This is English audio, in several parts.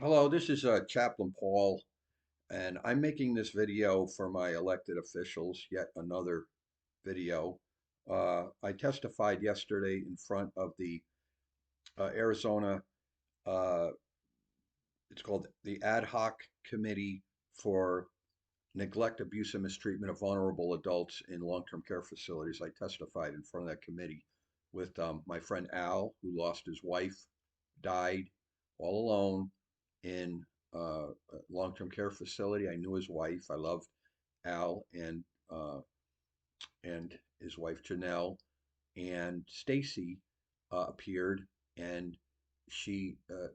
Hello, this is Chaplain Paul, and I'm making this video for my elected officials, yet another video. I testified yesterday in front of the Arizona, uh, it's called the Ad Hoc Committee for Neglect, Abuse, and Mistreatment of Vulnerable Adults in Long-Term Care Facilities. I testified in front of that committee with my friend Al, who lost his wife, died all alone in a long-term care facility. I knew his wife. I loved Al and his wife Janelle, and Stacy appeared, and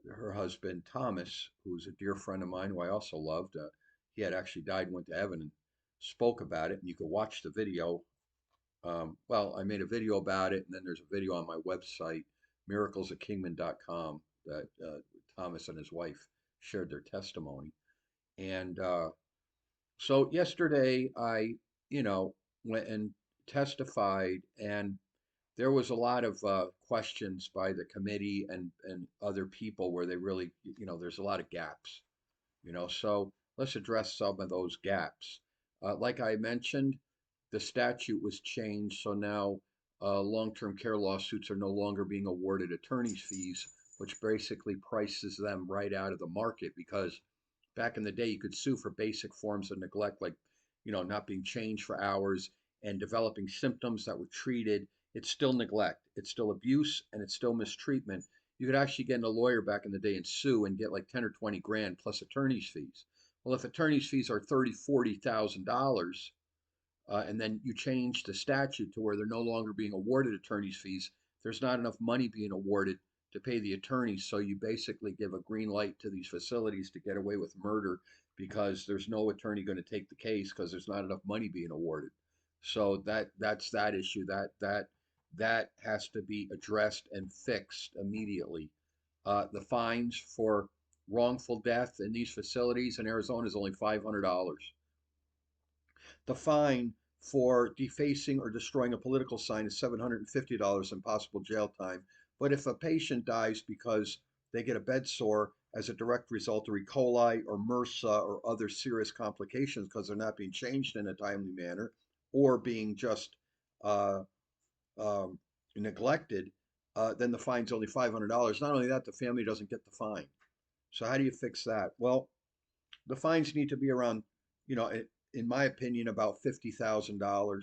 her husband Thomas, who's a dear friend of mine who I also loved, he had actually died and went to heaven, and spoke about it. And you can watch the video. Well, I made a video about it, and then there's a video on my website, miraclesofkingman.com, that Thomas and his wife shared their testimony. And so yesterday, you know, went and testified, and there was a lot of questions by the committee and other people where they really, there's a lot of gaps, so let's address some of those gaps. Like I mentioned, the statute was changed, so now long-term care lawsuits are no longer being awarded attorney's fees, which basically prices them right out of the market because back in the day you could sue for basic forms of neglect like not being changed for hours and developing symptoms that were treated. It's still neglect, it's still abuse, and it's still mistreatment. You could actually get a lawyer back in the day and sue and get like 10 or 20 grand plus attorney's fees. Well, if attorney's fees are 30, $40,000, and then you change the statute to where they're no longer being awarded attorney's fees, there's not enough money being awarded to pay the attorneys. So you basically give a green light to these facilities to get away with murder because there's no attorney going to take the case because there's not enough money being awarded. So that's that issue. That has to be addressed and fixed immediately. The fines for wrongful death in these facilities in Arizona is only $500. The fine for defacing or destroying a political sign is $750 and possible jail time. But if a patient dies because they get a bed sore as a direct result of E. coli or MRSA or other serious complications because they're not being changed in a timely manner or being just uh, um, neglected, then the fine's only $500. Not only that, the family doesn't get the fine. So how do you fix that? Well, the fines need to be around, you know, in my opinion, about $50,000,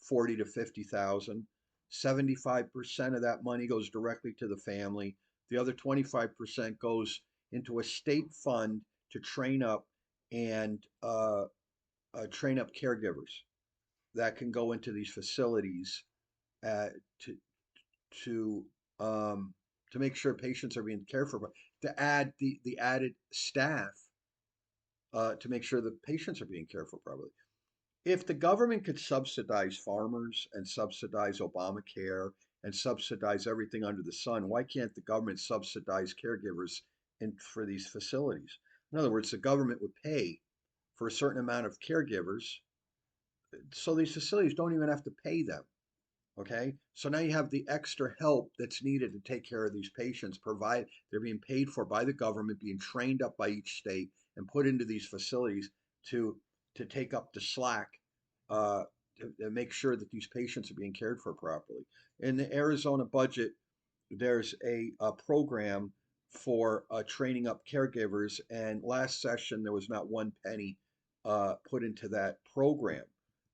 40 to 50,000. 75% of that money goes directly to the family. The other 25% goes into a state fund to and train up caregivers that can go into these facilities uh, to to um, to make sure patients are being cared for, to add the added staff to make sure the patients are being cared for properly. If the government could subsidize farmers and subsidize Obamacare and subsidize everything under the sun, why can't the government subsidize caregivers for these facilities? In other words, the government would pay for a certain amount of caregivers, so these facilities don't even have to pay them. Okay, so now you have the extra help that's needed to take care of these patients. Provide they're being paid for by the government, being trained up by each state, and put into these facilities to to take up the slack, uh, to make sure that these patients are being cared for properly. In the Arizona budget, there's a program for training up caregivers, and last session there was not one penny put into that program.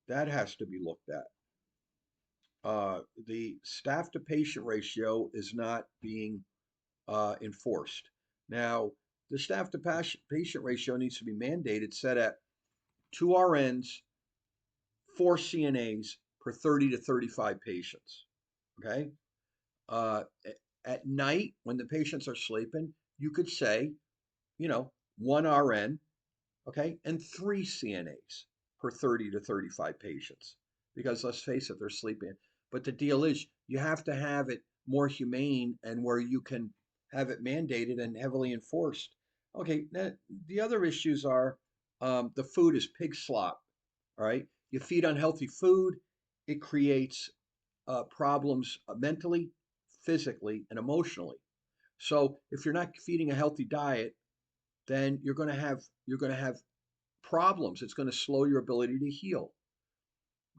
That has to be looked at. The staff to patient ratio is not being enforced. Now, the staff to patient ratio needs to be mandated, set at 2 RNs, 4 CNAs per 30 to 35 patients. Okay. Uh, at night, when the patients are sleeping, you could say, 1 RN, okay, and 3 CNAs per 30 to 35 patients. Because let's face it, they're sleeping. But the deal is, you have to have it more humane and where you can have it mandated and heavily enforced. Okay, now the other issues are the food is pig slop. All right, you feed unhealthy food, it creates problems mentally, physically, and emotionally. So if you're not feeding a healthy diet, then you're going to have problems. It's going to slow your ability to heal.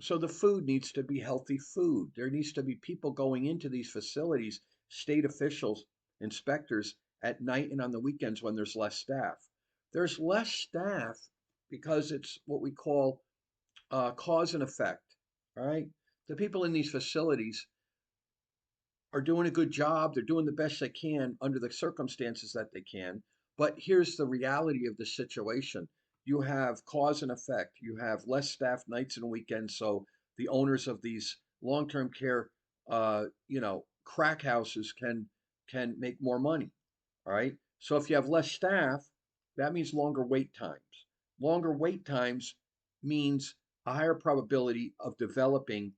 So the food needs to be healthy food. There needs to be people going into these facilities, state officials, inspectors at night and on the weekends when there's less staff. There's less staff because it's what we call cause and effect. All right. The people in these facilities are doing a good job. They're doing the best they can under the circumstances that they can. But here's the reality of the situation. You have cause and effect. You have less staff nights and weekends, so the owners of these long-term care, crack houses can make more money. All right. So if you have less staff, that means longer wait times. Longer wait times means a higher probability of developing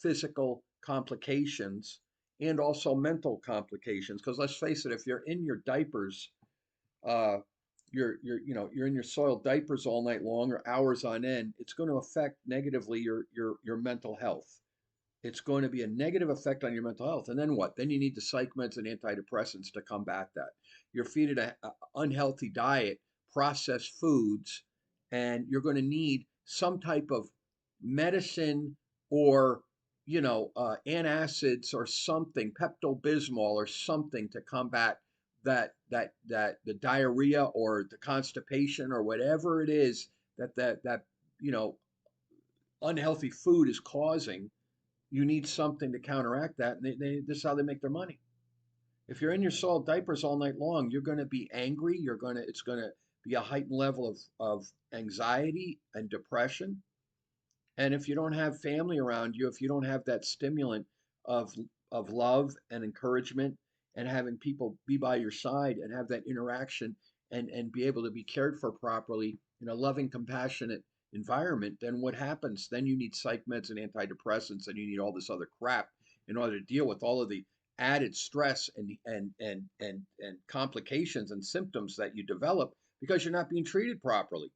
physical complications and also mental complications. Because let's face it, if you're in your diapers, uh, you're in your soiled diapers all night long or hours on end, it's going to affect negatively your mental health. It's going to be a negative effect on your mental health. And then what? Then you need the psych meds and antidepressants to combat that. You're feeding an unhealthy diet, processed foods, and you're going to need some type of medicine or antacids or something, Pepto Bismol or something to combat that the diarrhea or the constipation or whatever it is that you know unhealthy food is causing. You need something to counteract that, and this is how they make their money. If you're in your soiled diapers all night long, you're going to be angry. It's going to be a heightened level of anxiety and depression. And if you don't have family around you, if you don't have that stimulant of of love and encouragement and having people be by your side and have that interaction and be able to be cared for properly in a loving, compassionate environment, then what happens? Then you need psych meds and antidepressants and you need all this other crap in order to deal with all of the added stress and complications and symptoms that you develop because you're not being treated properly.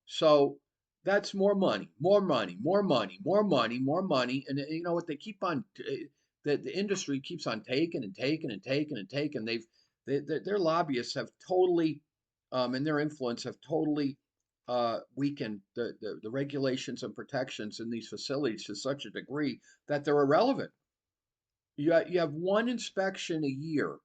So that's more money, more money, more money, more money, more money. And you know what? They keep on, the industry keeps on taking and taking and taking and taking. Their lobbyists have totally, and their influence have totally weakened the regulations and protections in these facilities to such a degree that they're irrelevant. You have one inspection a year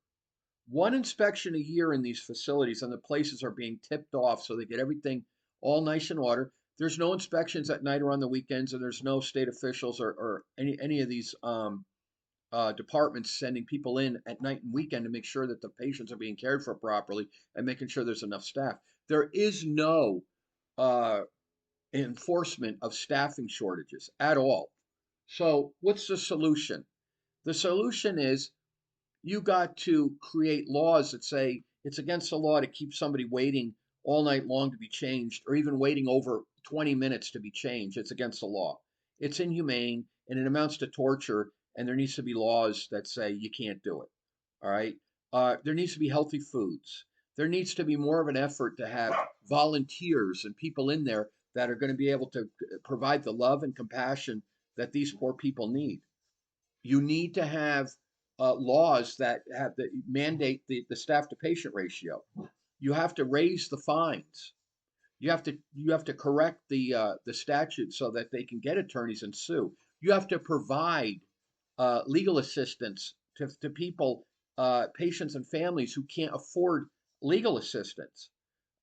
in these facilities, and the places are being tipped off so they get everything all nice and order. There's no inspections at night or on the weekends, and there's no state officials or any of these departments sending people in at night and weekend to make sure that the patients are being cared for properly and making sure there's enough staff. There is no uh, enforcement of staffing shortages at all. So, what's the solution? The solution is you got to create laws that say it's against the law to keep somebody waiting all night long to be changed or even waiting over 20 minutes to be changed. It's against the law. It's inhumane and it amounts to torture, and there needs to be laws that say you can't do it. All right. There needs to be healthy foods. There needs to be more of an effort to have volunteers and people in there that are going to be able to provide the love and compassion that these poor people need. You need to have laws that mandate the staff to patient ratio. You have to raise the fines. You have to correct the statute so that they can get attorneys and sue. You have to provide legal assistance to people, patients and families who can't afford legal assistance.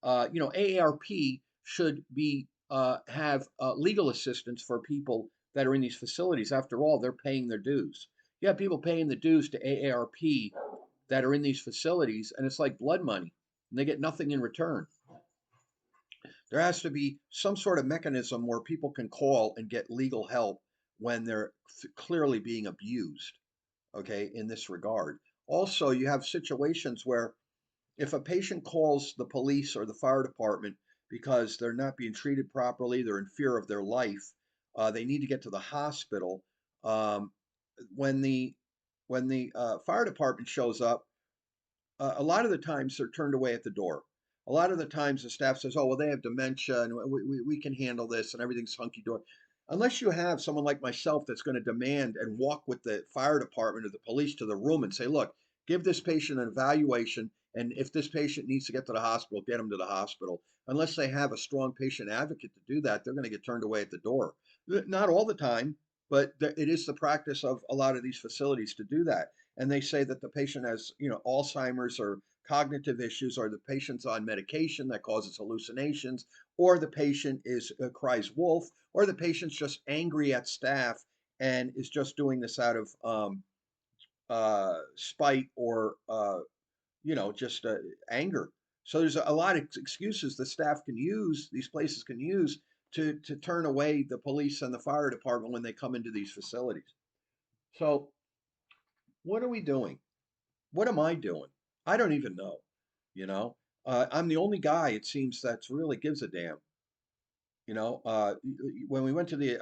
AARP should be have legal assistance for people that are in these facilities. After all, they're paying their dues. You have people paying the dues to AARP that are in these facilities, and it's like blood money, and they get nothing in return. There has to be some sort of mechanism where people can call and get legal help when they're clearly being abused, okay, in this regard. Also, you have situations where if a patient calls the police or the fire department because they're not being treated properly, they're in fear of their life, they need to get to the hospital. Um, when the fire department shows up, a lot of the times they're turned away at the door. A lot of the times the staff says, "Oh, well, they have dementia, and we can handle this, and everything's hunky dory." Unless you have someone like myself that's going to demand and walk with the fire department or the police to the room and say, "Look, give this patient an evaluation And if this patient needs to get to the hospital, get them to the hospital. Unless they have a strong patient advocate to do that, they're going to get turned away at the door. Not all the time, but it is the practice of a lot of these facilities to do that. And they say that the patient has, Alzheimer's or cognitive issues, or the patient's on medication that causes hallucinations, or the patient is cries wolf, or the patient's just angry at staff and is just doing this out of spite, or just anger. So there's a lot of excuses the staff can use, these places can use to turn away the police and the fire department when they come into these facilities. So what are we doing? What am I doing? I don't even know. You know, I'm the only guy it seems that's really gives a damn. When we went to the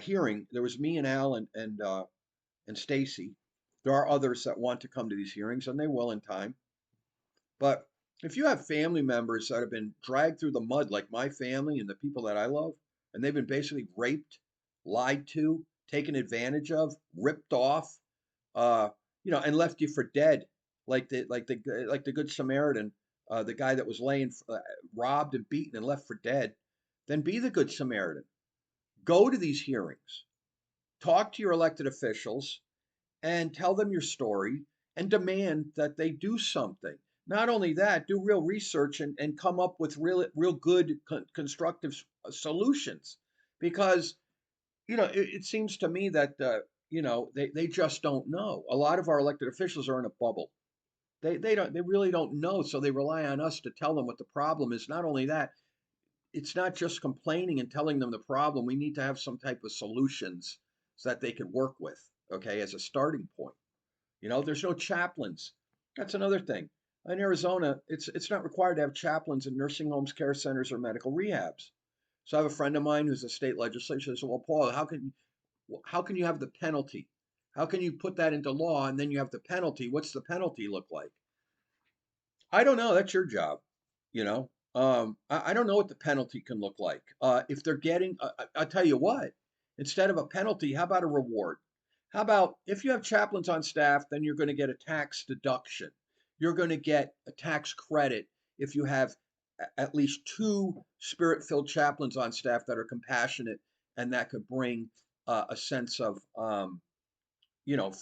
hearing, there was me and Al and Stacy. There are others that want to come to these hearings, and they will in time. But if you have family members that have been dragged through the mud, like my family and the people that I love, and they've been basically raped, lied to, taken advantage of, ripped off, uh, and left you for dead, like the Good Samaritan, the guy that was laying, robbed and beaten and left for dead, then be the Good Samaritan. Go to these hearings, talk to your elected officials, and tell them your story and demand that they do something. Not only that, do real research and come up with real good constructive solutions, because it seems to me that they just don't know. A lot of our elected officials are in a bubble. They really don't know, so they rely on us to tell them what the problem is. Not only that, it's not just complaining and telling them the problem. We need to have some type of solutions so that they can work with, okay, as a starting point. There's no chaplains. That's another thing. In Arizona, it's not required to have chaplains in nursing homes, care centers, or medical rehabs. So I have a friend of mine who's a state legislator. Says, "Well, Paul, how can you have the penalty? How can you put that into law and then you have the penalty? What's the penalty look like?" I don't know. That's your job. I don't know what the penalty can look like. If they're getting, I'll tell you what, instead of a penalty, how about a reward? How about if you have chaplains on staff, then you're going to get a tax deduction. You're going to get a tax credit if you have at least two spirit filled chaplains on staff that are compassionate and that could bring a sense of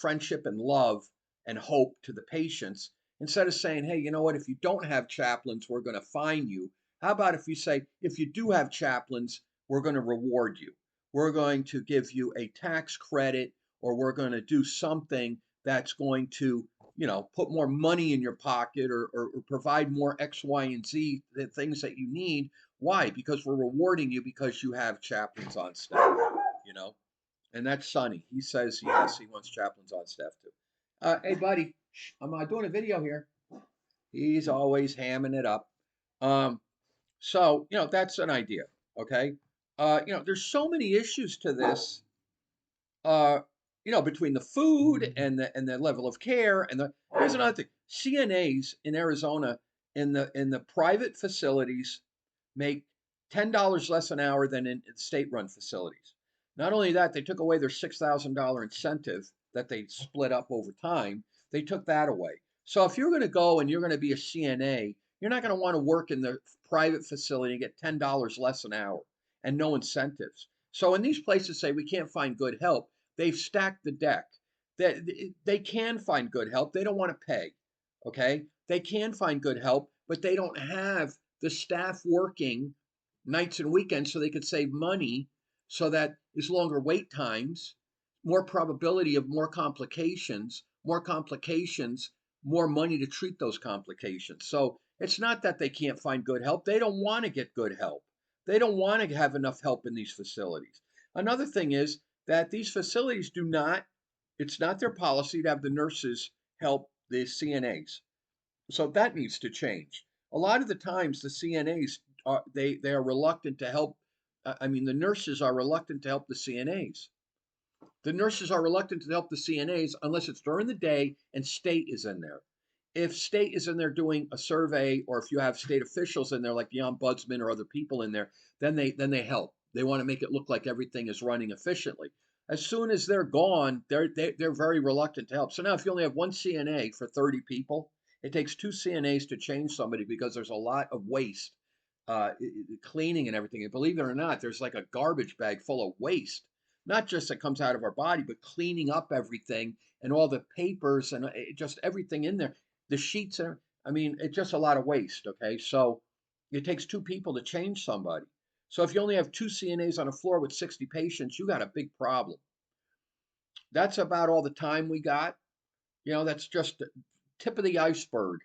friendship and love and hope to the patients, instead of saying, hey, you know what, if you don't have chaplains, we're going to fine you. How about if you say, if you do have chaplains, we're going to reward you. We're going to give you a tax credit, or we're going to do something that's going to, put more money in your pocket, or provide more X, Y, and Z, the things that you need. Why? Because we're rewarding you because you have chaplains on staff, you know? And that's Sonny. He says yes, he wants chaplains on staff too. Hey, buddy, I'm doing a video here. He's always hamming it up. So that's an idea. Okay. There's so many issues to this. Uh, between the food and the level of care, and here's another thing. CNAs in Arizona in the private facilities make $10 less an hour than in state-run facilities. Not only that, they took away their $6,000 incentive that they split up over time. They took that away. So if you're going to go and you're going to be a CNA, you're not going to want to work in the private facility and get $10 less an hour and no incentives. So when these places say we can't find good help, they've stacked the deck. They can find good help. They don't want to pay. Okay, they can find good help, but they don't have the staff working nights and weekends so they could save money, so that there's longer wait times, more probability of more complications, more money to treat those complications. So it's not that they can't find good help. They don't want to get good help. They don't want to have enough help in these facilities. Another thing is that these facilities do not, it's not their policy to have the nurses help the CNAs. So that needs to change. A lot of the times the CNAs they are reluctant to help. I mean, the nurses are reluctant to help the CNAs. The nurses are reluctant to help the CNAs unless it's during the day and state is in there. If state is in there doing a survey, or if you have state officials in there like the ombudsman or other people in there, then they help. They want to make it look like everything is running efficiently. As soon as they're gone, they're very reluctant to help. So now, if you only have one CNA for 30 people, It takes two CNAs to change somebody because there's a lot of waste, cleaning and everything. And believe it or not, there's like a garbage bag full of waste, not just that comes out of our body, but cleaning up everything and all the papers and just everything in there. The sheets are, I mean, it's just a lot of waste. Okay. So it takes two people to change somebody. So if you only have two CNAs on a floor with 60 patients, you got a big problem. That's about all the time we got. That's just the tip of the iceberg.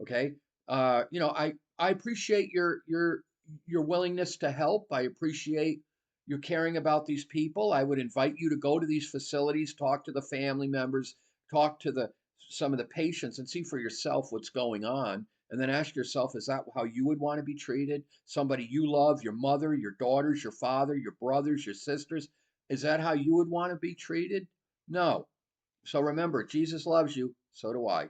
Okay. I appreciate your willingness to help. I appreciate your caring about these people. I would invite you to go to these facilities, talk to the family members, talk to the some of the patients, and see for yourself what's going on. And then ask yourself, is that how you would want to be treated? Somebody you love, your mother, your daughters, your father, your brothers, your sisters. Is that how you would want to be treated? No. So remember, Jesus loves you. So do I.